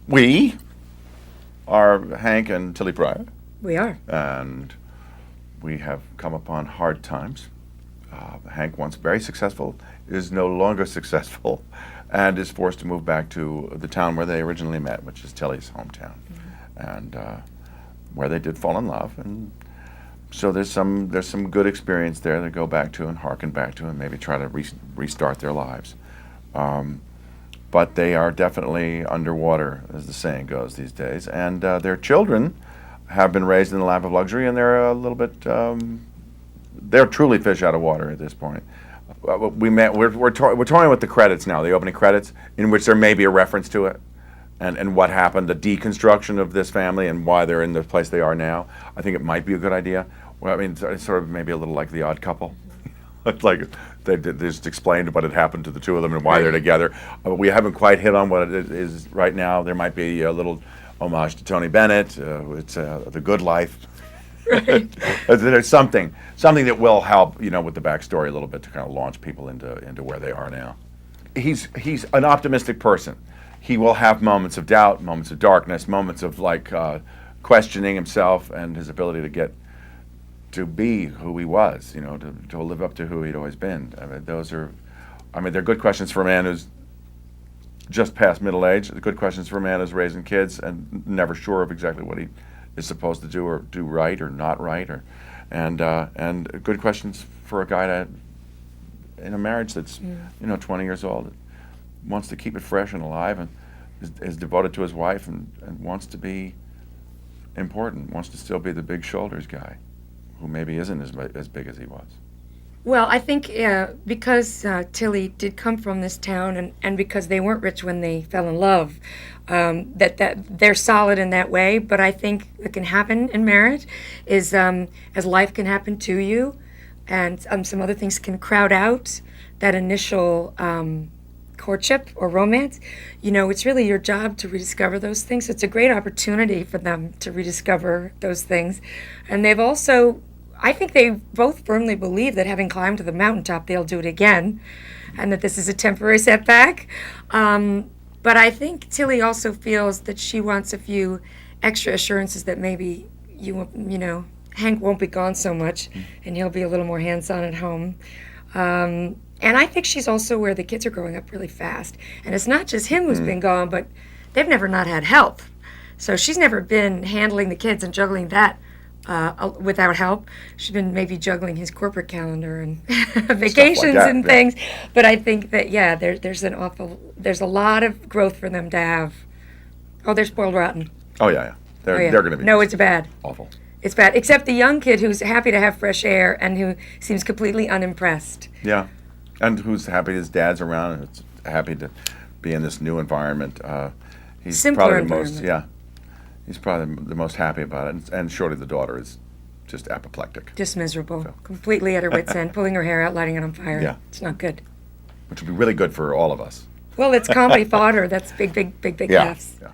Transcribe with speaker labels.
Speaker 1: We are Hank and Tilly Pryor,
Speaker 2: We are.
Speaker 1: and we have come upon hard times. Hank, once very successful, is no longer successful and is forced to move back to the town where they originally met, which is Tilly's hometown, and where they did fall in love. And so there's some good experience there to go back to and harken back to and maybe try to restart their lives. But they are definitely underwater, as the saying goes these days. And their children have been raised in the lap of luxury, and they're a little bit, they're truly fish out of water at this point. We're toying with the credits now, the opening credits, in which there may be a reference to it and what happened, the deconstruction of this family and why they're in the place they are now. I think it might be a good idea. Well, I mean, it's sort of maybe a little like The Odd Couple. It's like they just explained what had happened to the two of them and why they're together. We haven't quite hit on what it is right now. There might be a little homage to Tony Bennett. It's The Good Life.
Speaker 2: Right.
Speaker 1: There's something that will help, with the backstory a little bit to kind of launch people into where they are now. He's an optimistic person. He will have moments of doubt, moments of darkness, moments of questioning himself and his ability to get to be who he was, to live up to who he'd always been. They're good questions for a man who's just past middle age. They're good questions for a man who's raising kids and never sure of exactly what he is supposed to do or do right or not right, and good questions for a guy in a marriage that's 20 years old, wants to keep it fresh and alive, and is devoted to his wife and wants to be important, wants to still be the big shoulders guy, who maybe isn't as big as he was.
Speaker 2: Well, I think because Tilly did come from this town and because they weren't rich when they fell in love, that they're solid in that way. But I think what can happen in marriage is as life can happen to you, and some other things can crowd out that initial courtship or romance. It's really your job to rediscover those things. It's a great opportunity for them to rediscover those things. And they've also, I think they both firmly believe that having climbed to the mountaintop, they'll do it again, and that this is a temporary setback. But I think Tilly also feels that she wants a few extra assurances that maybe Hank won't be gone so much, and he'll be a little more hands-on at home. And I think she's also where the kids are growing up really fast. And it's not just him who's been gone, but they've never not had help. So she's never been handling the kids and juggling that without help. She's been maybe juggling his corporate calendar and vacations
Speaker 1: that,
Speaker 2: and things. But I think that, there's a lot of growth for them to have. Oh, they're spoiled rotten.
Speaker 1: Oh, yeah. They're going to be
Speaker 2: No, it's bad.
Speaker 1: Awful.
Speaker 2: It's bad, except the young kid who's happy to have fresh air and who seems completely unimpressed.
Speaker 1: Yeah, and who's happy his dad's around and is happy to be in this new environment. He's
Speaker 2: Simpler
Speaker 1: probably
Speaker 2: environment.
Speaker 1: He's probably the most happy about it. And Shorty, the daughter, is just apoplectic.
Speaker 2: Just miserable, completely at her wit's end, pulling her hair out, lighting it on fire.
Speaker 1: Yeah.
Speaker 2: It's not good.
Speaker 1: Which would be really good for all of us.
Speaker 2: Well, it's comedy fodder. That's big
Speaker 1: Yeah,
Speaker 2: laughs.
Speaker 1: yeah.